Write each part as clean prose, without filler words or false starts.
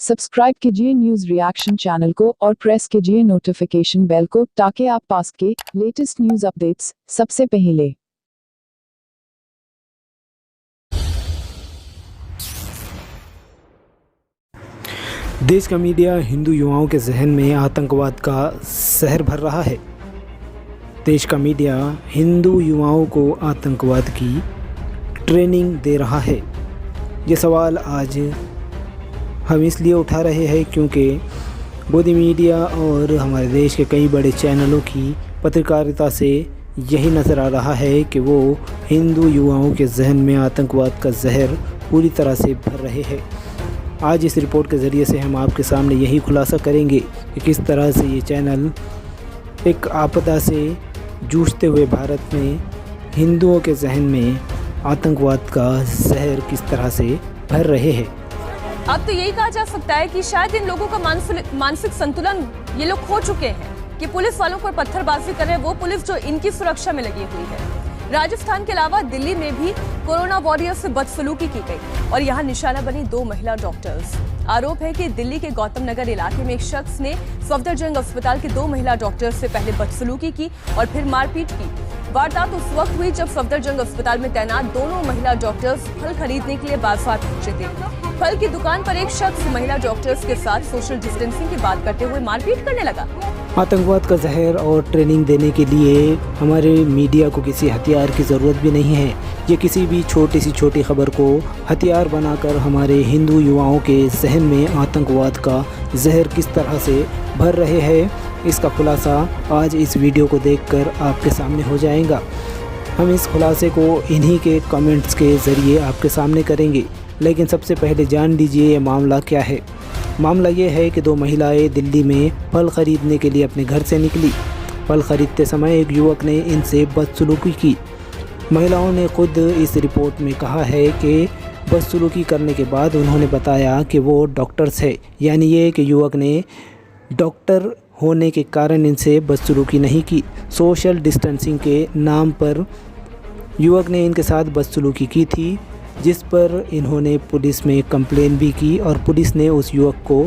Subscribe कीजिए news reaction channel को और प्रेस कीजिए नोटिफिकेशन बेल को ताकि आप पास के लेटेस्ट न्यूज अपडेट्स सबसे पहले। देश का मीडिया हिंदू युवाओं के जहन में आतंकवाद का जहर भर रहा है। देश का मीडिया हिंदू युवाओं को आतंकवाद की ट्रेनिंग दे रहा है। ये सवाल आज हम इसलिए उठा रहे हैं क्योंकि गोदी मीडिया और हमारे देश के कई बड़े चैनलों की पत्रकारिता से यही नज़र आ रहा है कि वो हिंदू युवाओं के जहन में आतंकवाद का जहर पूरी तरह से भर रहे हैं। आज इस रिपोर्ट के ज़रिए से हम आपके सामने यही खुलासा करेंगे कि किस तरह से ये चैनल एक आपदा से जूझते हुए भारत में हिंदुओं के जहन में आतंकवाद का जहर किस तरह से भर रहे हैं। अब तो यही कहा जा सकता है कि शायद इन लोगों का मानसिक संतुलन ये लोग खो चुके हैं कि पुलिस वालों पर पत्थरबाजी कर रहे हैं वो पुलिस जो इनकी सुरक्षा में लगी हुई है। राजस्थान के अलावा दिल्ली में भी कोरोना वॉरियर्स से बदसलूकी की गई और यहाँ निशाना बनी 2 महिला डॉक्टर्स। आरोप है कि दिल्ली के गौतम नगर इलाके में एक शख्स ने सफदरजंग अस्पताल के 2 महिला डॉक्टर्स से पहले बदसलूकी की और फिर मारपीट की। वारदात उस वक्त हुई जब सफदरजंग अस्पताल में तैनात दोनों महिला डॉक्टर्स फल खरीदने के लिए बाजार पहुंचे थे। फल की दुकान पर एक शख्स महिला डॉक्टर्स के साथ सोशल डिस्टेंसिंग की बात करते हुए मारपीट करने लगा। आतंकवाद का जहर और ट्रेनिंग देने के लिए हमारे मीडिया को किसी हथियार की ज़रूरत भी नहीं है। ये किसी भी छोटी सी छोटी खबर को हथियार बनाकर हमारे हिंदू युवाओं के जहन में आतंकवाद का जहर किस तरह से भर रहे हैं, इसका खुलासा आज इस वीडियो को देखकर आपके सामने हो जाएगा। हम इस खुलासे को इन्हीं के कमेंट्स के ज़रिए आपके सामने करेंगे, लेकिन सबसे पहले जान लीजिए ये मामला क्या है। मामला ये है कि 2 महिलाएं दिल्ली में फल ख़रीदने के लिए अपने घर से निकली। फल ख़रीदते समय एक युवक ने इनसे बदसलूकी की। महिलाओं ने खुद इस रिपोर्ट में कहा है कि बदसलूकी करने के बाद उन्होंने बताया कि वो डॉक्टर्स है, यानी ये कि युवक ने डॉक्टर होने के कारण इनसे बदसलूकी नहीं की। सोशल डिस्टेंसिंग के नाम पर युवक ने इनके साथ बदसलूकी की थी, जिस पर इन्होंने पुलिस में कंप्लेन भी की और पुलिस ने उस युवक को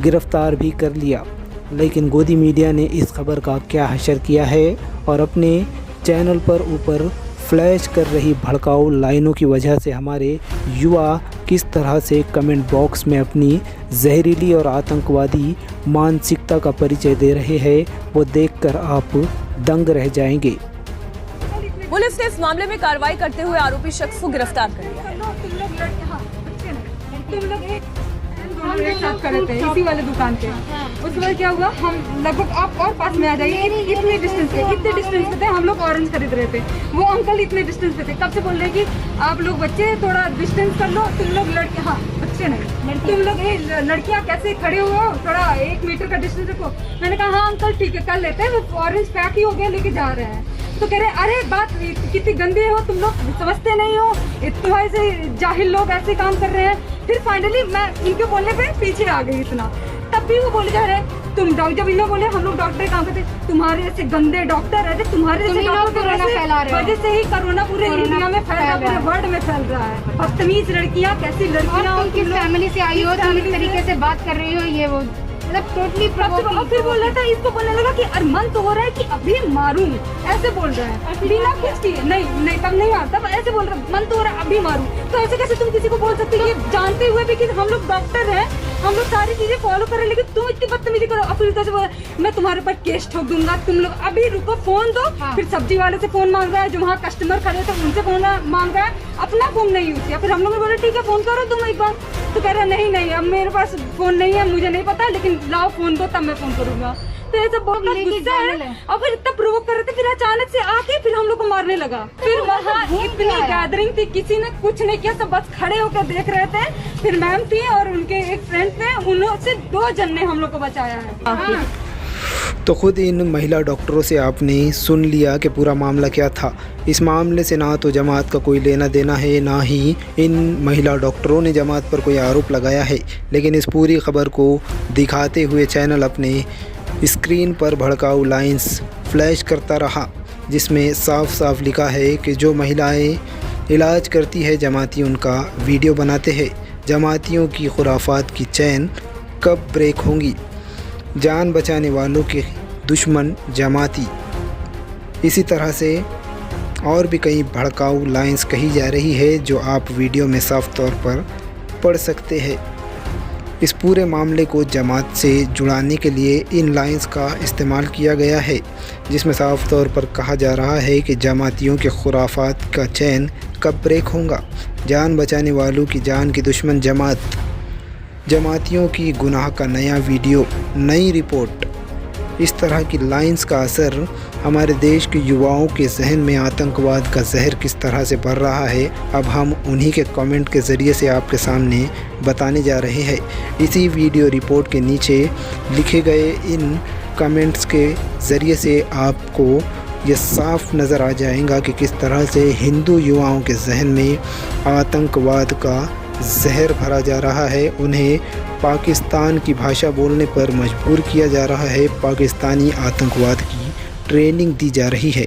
गिरफ़्तार भी कर लिया। लेकिन गोदी मीडिया ने इस खबर का क्या हशर किया है और अपने चैनल पर ऊपर फ्लैश कर रही भड़काऊ लाइनों की वजह से हमारे युवा किस तरह से कमेंट बॉक्स में अपनी जहरीली और आतंकवादी मानसिकता का परिचय दे रहे हैं, वो देखकर आप दंग रह जाएंगे। पुलिस ने इस मामले में कार्रवाई करते हुए आरोपी शख्स को गिरफ्तार कर लिया। हम एक साथ कर रहे थे इसी वाले दुकान पे। उस वक्त क्या हुआ, हम लगभग आप और पास में आ जाइए, इतने डिस्टेंस पे थे, हम लोग ऑरेंज खरीद रहे थे। वो अंकल इतने डिस्टेंस पे थे, कब से बोल रहे कि आप लोग बच्चे थोड़ा डिस्टेंस कर लो, तुम लोग लड़के, हाँ बच्चे नहीं, तुम लोग लड़कियां कैसे खड़े हो, थोड़ा 1 मीटर का डिस्टेंस रखो। मैंने कहा हाँ अंकल ठीक है कर लेते हैं, वो ऑरेंज पैक ही हो गया लेके जा रहे हैं। तो कह रहे अरे बात कितनी गंदी हो, तुम लोग समझते नहीं हो, इतना ऐसे जाहिल लोग ऐसे काम कर रहे हैं। फिर फाइनली मैं इनके बोलने पे पीछे आ गई इतना, तब भी वो बोले जा रहे तुम जब इन लोग बोले हम लोग डॉक्टर काम करते, तुम्हारे ऐसे गंदे डॉक्टर है, तुम्हारे ऐसे वजह से ही कोरोना पूरे इंडिया में फैल रहा है, पूरे वर्ल्ड में फैल रहा है। बदतमीज लड़कियाँ, कैसी लड़कियाँ, किस फैमिली से आई हो, तुम इस तरीके से बात कर रही हो, ये वो मतलब टोटली। फिर बोल रहा था, इसको बोलने लगा कि मन तो हो रहा है कि अभी मारूं, ऐसे बोल रहा है बिना कुछ किए। नहीं तब नहीं आता, तब ऐसे बोल रहा है मन तो हो रहा है अभी मारूं। तो ऐसे कैसे तुम किसी को बोल सकते हो, ये जानते हुए भी कि हम लोग डॉक्टर हैं, हम लोग सारी चीजें फॉलो कर रहे हैं, लेकिन तुम इतनी बदतमीजी करो। फिर से मैं तुम्हारे ऊपर केस ठोक दूंगा, तुम लोग अभी रुको, फोन दो। फिर सब्जी वाले से फोन मांग रहा है, जो वहाँ कस्टमर खड़े थे उनसे फोन मांग रहा है, अपना फोन नहीं यूज किया। फिर हम लोग बोले ठीक है फोन करो तुम एक बार। तो कह रहा नहीं अब मेरे पास फोन नहीं है, मुझे नहीं पता, लेकिन लाओ फोन दो तब मैं फोन करूंगा। तो ऐसा बहुत गुस्सा है और फिर इतना प्रोवोक कर रहे थे। फिर अचानक से आके फिर हम लोग को मारने लगा। फिर वहाँ इतनी गैदरिंग थी, किसी ने कुछ नहीं किया, सब बस खड़े होकर देख रहे थे। फिर मैम थी और उनके एक फ्रेंड थे, उनसे 2 जन ने हम लोग को बचाया है। तो खुद इन महिला डॉक्टरों से आपने सुन लिया कि पूरा मामला क्या था। इस मामले से ना तो जमात का कोई लेना देना है, ना ही इन महिला डॉक्टरों ने जमात पर कोई आरोप लगाया है। लेकिन इस पूरी खबर को दिखाते हुए चैनल अपने स्क्रीन पर भड़काऊ लाइंस फ्लैश करता रहा, जिसमें साफ साफ लिखा है कि जो महिलाएं इलाज करती है जमाती उनका वीडियो बनाते हैं। जमातियों की खुराफात की चैन कब ब्रेक होंगी। जान बचाने वालों के दुश्मन जमाती। इसी तरह से और भी कई भड़काऊ लाइंस कही जा रही है जो आप वीडियो में साफ तौर पर पढ़ सकते हैं। इस पूरे मामले को जमात से जुड़ाने के लिए इन लाइंस का इस्तेमाल किया गया है, जिसमें साफ तौर पर कहा जा रहा है कि जमातियों के खुराफात का चैन कब ब्रेक होगा। जान बचाने वालों की जान की दुश्मन जमात। जमातियों की गुनाह का नया वीडियो, नई रिपोर्ट। इस तरह की लाइंस का असर हमारे देश के युवाओं के जहन में आतंकवाद का जहर किस तरह से बढ़ रहा है, अब हम उन्हीं के कमेंट के ज़रिए से आपके सामने बताने जा रहे हैं। इसी वीडियो रिपोर्ट के नीचे लिखे गए इन कमेंट्स के ज़रिए से आपको ये साफ नज़र आ जाएगा कि किस तरह से हिंदू युवाओं के जहन में आतंकवाद का जहर भरा जा रहा है। उन्हें पाकिस्तान की भाषा बोलने पर मजबूर किया जा रहा है। पाकिस्तानी आतंकवाद की ट्रेनिंग दी जा रही है।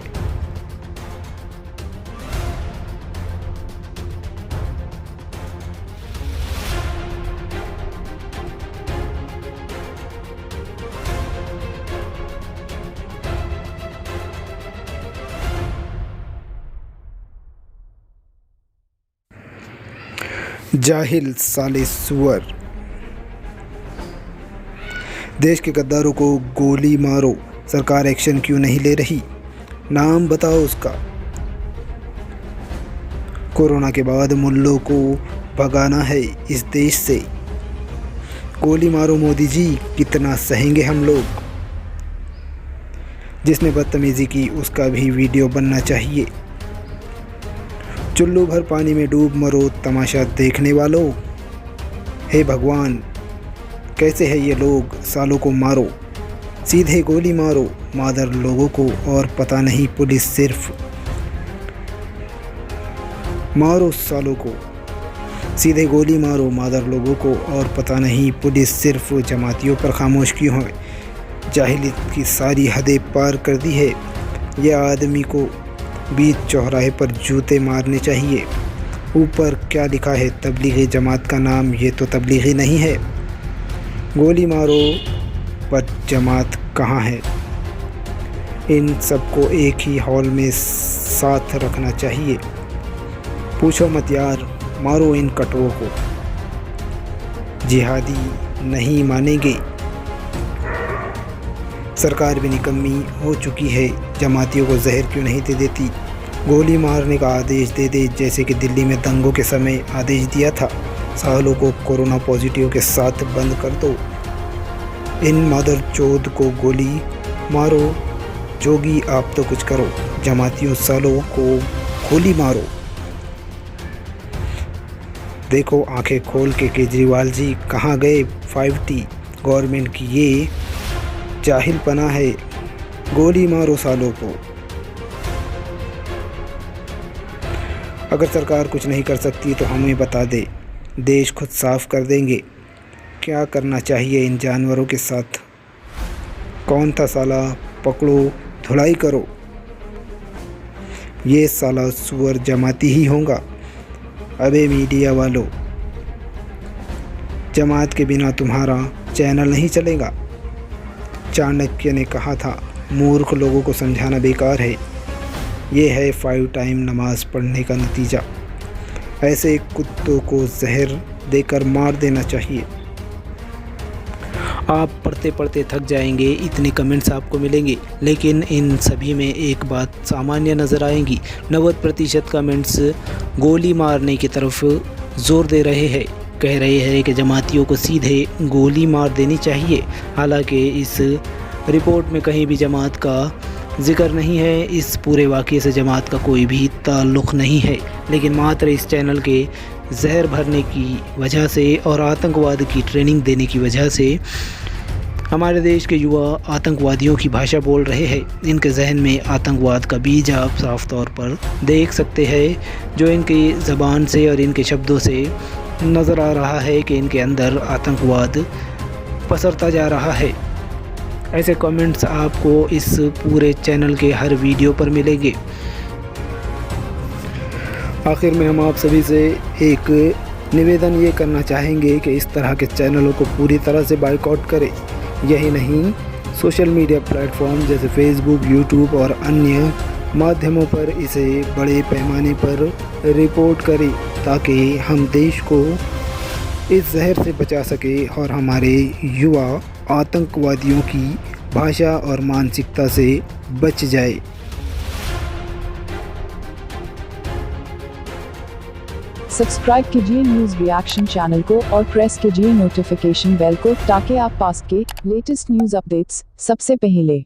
जाहिल साले सुअर। देश के गद्दारों को गोली मारो, सरकार एक्शन क्यों नहीं ले रही? नाम बताओ उसका। कोरोना के बाद मुल्लों को भगाना है इस देश से। गोली मारो मोदी जी, कितना सहेंगे हम लोग। जिसने बदतमीज़ी की उसका भी वीडियो बनना चाहिए। चुल्लू भर पानी में डूब मरो तमाशा देखने वालों। हे भगवान, कैसे है ये लोग, सालों को मारो, सीधे गोली मारो मादर लोगों को। और पता नहीं पुलिस सिर्फ मारो सालों को, सीधे गोली मारो मादर लोगों को। और पता नहीं पुलिस सिर्फ जमातियों पर खामोश क्यों है। जाहिलियत की सारी हदें पार कर दी है। यह आदमी को बीच चौराहे पर जूते मारने चाहिए। ऊपर क्या लिखा है? तबलीगी जमात का नाम। ये तो तबलीगी नहीं है। गोली मारो पर जमात कहाँ है? इन सबको एक ही हॉल में साथ रखना चाहिए। पूछो मत यार, मारो इन कटुओं को। जिहादी नहीं मानेंगे। सरकार भी निकम्मी हो चुकी है। जमातियों को जहर क्यों नहीं दे देती? गोली मारने का आदेश दे दे, जैसे कि दिल्ली में दंगों के समय आदेश दिया था। सालों को कोरोना पॉजिटिव के साथ बंद कर दो। इन मदर चोद को गोली मारो। जोगी आप तो कुछ करो। जमातियों सालों को गोली मारो। देखो आंखें खोल के केजरीवाल जी, कहाँ गए 5T? गवर्नमेंट की ये जाहिल पना है। गोली मारो सालों को। अगर सरकार कुछ नहीं कर सकती तो हमें बता दे, देश खुद साफ कर देंगे। क्या करना चाहिए इन जानवरों के साथ? कौन था साला? पकड़ो, धुलाई करो। ये साला सुअर जमाती ही होगा। अबे मीडिया वालों, जमात के बिना तुम्हारा चैनल नहीं चलेगा। चाणक्य ने कहा था, मूर्ख लोगों को समझाना बेकार है। ये है 5 टाइम नमाज पढ़ने का नतीजा। ऐसे कुत्तों को जहर देकर मार देना चाहिए। आप पढ़ते पढ़ते थक जाएंगे, इतने कमेंट्स आपको मिलेंगे, लेकिन इन सभी में एक बात सामान्य नज़र आएगी। 90% कमेंट्स गोली मारने की तरफ जोर दे रहे हैं। कह रहे हैं कि जमातियों को सीधे गोली मार देनी चाहिए। हालांकि इस रिपोर्ट में कहीं भी जमात का जिक्र नहीं है। इस पूरे वाक़ये से जमात का कोई भी ताल्लुक़ नहीं है, लेकिन मात्र इस चैनल के जहर भरने की वजह से और आतंकवाद की ट्रेनिंग देने की वजह से हमारे देश के युवा आतंकवादियों की भाषा बोल रहे हैं। इनके जहन में आतंकवाद का बीज आप साफ तौर पर देख सकते हैं, जो इनकी ज़बान से और इनके शब्दों से नज़र आ रहा है कि इनके अंदर आतंकवाद पसरता जा रहा है। ऐसे कमेंट्स आपको इस पूरे चैनल के हर वीडियो पर मिलेंगे। आखिर में हम आप सभी से एक निवेदन ये करना चाहेंगे कि इस तरह के चैनलों को पूरी तरह से बाइकआउट करें। यही नहीं, सोशल मीडिया प्लेटफॉर्म जैसे फेसबुक, यूट्यूब और अन्य माध्यमों पर इसे बड़े पैमाने पर रिपोर्ट करें ताकि हम देश को इस जहर से बचा सके और हमारे युवा आतंकवादियों की भाषा और मानसिकता से बच जाए। सब्सक्राइब कीजिए न्यूज़ रिएक्शन चैनल को और प्रेस कीजिए नोटिफिकेशन बेल को ताकि आप पास के लेटेस्ट न्यूज़ अपडेट्स सबसे पहले